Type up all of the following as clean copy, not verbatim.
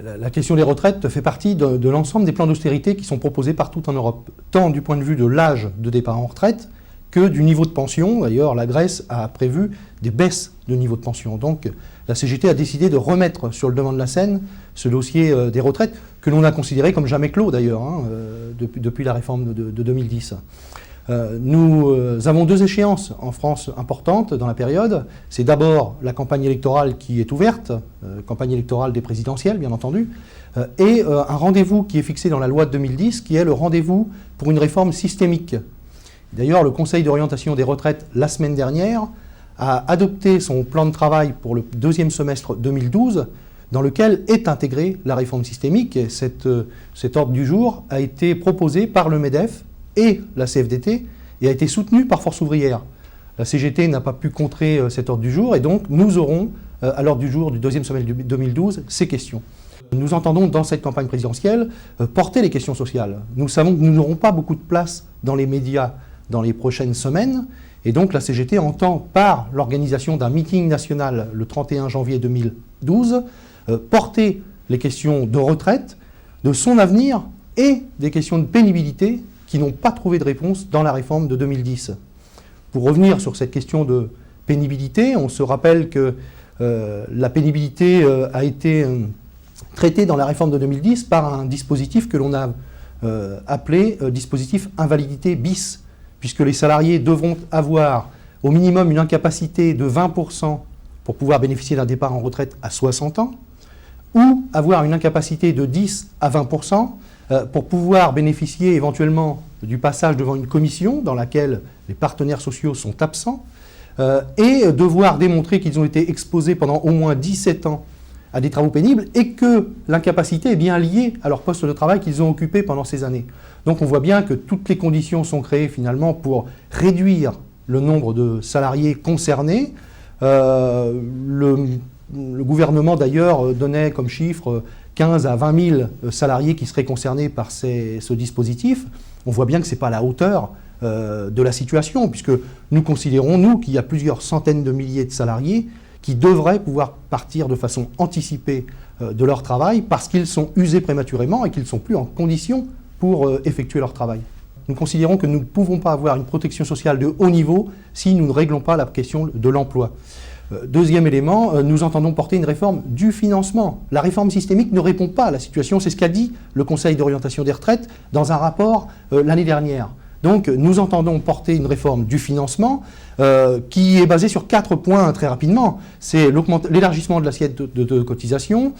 La question des retraites fait partie de l'ensemble des plans d'austérité qui sont proposés partout en Europe, tant du point de vue de l'âge de départ en retraite que du niveau de pension. D'ailleurs, la Grèce a prévu des baisses de niveau de pension. Donc, la CGT a décidé de remettre sur le devant de la scène ce dossier des retraites, que l'on a considéré comme jamais clos d'ailleurs, depuis la réforme de 2010. Nous avons deux échéances en France importantes dans la période. C'est d'abord la campagne électorale qui est ouverte, campagne électorale des présidentielles bien entendu, et un rendez-vous qui est fixé dans la loi de 2010, qui est le rendez-vous pour une réforme systémique. D'ailleurs, le Conseil d'orientation des retraites, la semaine dernière, a adopté son plan de travail pour le deuxième semestre 2012, dans lequel est intégrée la réforme systémique. Et cet ordre du jour a été proposé par le MEDEF et la CFDT et a été soutenu par Force ouvrière. La CGT n'a pas pu contrer cet ordre du jour et donc nous aurons à l'ordre du jour du deuxième semestre 2012 ces questions. Nous entendons dans cette campagne présidentielle porter les questions sociales. Nous savons que nous n'aurons pas beaucoup de place dans les médias dans les prochaines semaines et donc la CGT entend par l'organisation d'un meeting national le 31 janvier 2012 porter les questions de retraite, de son avenir et des questions de pénibilité qui n'ont pas trouvé de réponse dans la réforme de 2010. Pour revenir sur cette question de pénibilité, on se rappelle que la pénibilité a été traitée dans la réforme de 2010 par un dispositif que l'on a appelé dispositif invalidité bis, puisque les salariés devront avoir au minimum une incapacité de 20% pour pouvoir bénéficier d'un départ en retraite à 60 ans, ou avoir une incapacité de 10 à 20% pour pouvoir bénéficier éventuellement du passage devant une commission dans laquelle les partenaires sociaux sont absents, et devoir démontrer qu'ils ont été exposés pendant au moins 17 ans à des travaux pénibles et que l'incapacité est bien liée à leur poste de travail qu'ils ont occupé pendant ces années. Donc on voit bien que toutes les conditions sont créées finalement pour réduire le nombre de salariés concernés. Le gouvernement d'ailleurs donnait comme chiffre 15 à 20 000 salariés qui seraient concernés par ce dispositif. On voit bien que ce n'est pas à la hauteur de la situation, puisque nous considérons, nous, qu'il y a plusieurs centaines de milliers de salariés qui devraient pouvoir partir de façon anticipée de leur travail parce qu'ils sont usés prématurément et qu'ils ne sont plus en condition pour effectuer leur travail. Nous considérons que nous ne pouvons pas avoir une protection sociale de haut niveau si nous ne réglons pas la question de l'emploi. Deuxième élément, nous entendons porter une réforme du financement. La réforme systémique ne répond pas à la situation, c'est ce qu'a dit le Conseil d'orientation des retraites dans un rapport l'année dernière. Donc nous entendons porter une réforme du financement qui est basée sur 4 points très rapidement. C'est l'élargissement de l'assiette de cotisation,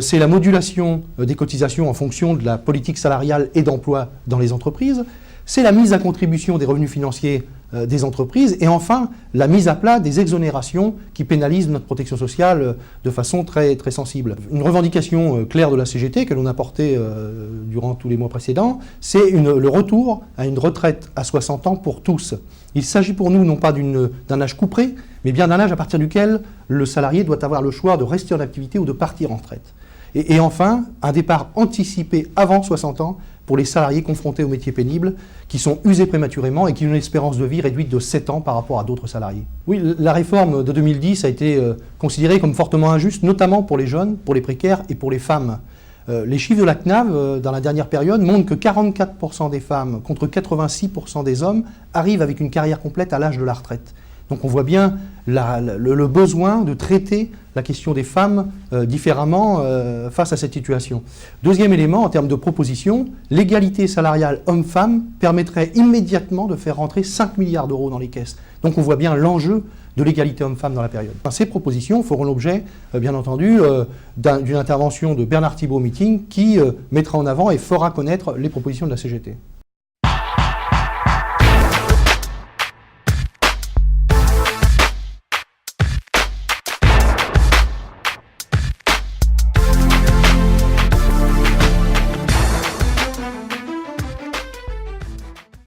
c'est la modulation des cotisations en fonction de la politique salariale et d'emploi dans les entreprises, c'est la mise à contribution des revenus financiers des entreprises et enfin la mise à plat des exonérations qui pénalisent notre protection sociale de façon très, très sensible. Une revendication claire de la CGT que l'on a portée durant tous les mois précédents, c'est le retour à une retraite à 60 ans pour tous. Il s'agit pour nous non pas d'un âge couperet, mais bien d'un âge à partir duquel le salarié doit avoir le choix de rester en activité ou de partir en retraite. Et enfin, un départ anticipé avant 60 ans pour les salariés confrontés aux métiers pénibles qui sont usés prématurément et qui ont une espérance de vie réduite de 7 ans par rapport à d'autres salariés. Oui, la réforme de 2010 a été considérée comme fortement injuste, notamment pour les jeunes, pour les précaires et pour les femmes. Les chiffres de la CNAV dans la dernière période montrent que 44% des femmes contre 86% des hommes arrivent avec une carrière complète à l'âge de la retraite. Donc on voit bien le besoin de traiter la question des femmes différemment face à cette situation. Deuxième élément, en termes de proposition, l'égalité salariale homme-femme permettrait immédiatement de faire rentrer 5 milliards d'euros dans les caisses. Donc on voit bien l'enjeu de l'égalité homme-femme dans la période. Ces propositions feront l'objet, bien entendu, d'une intervention de Bernard Thibault au meeting qui mettra en avant et fera connaître les propositions de la CGT.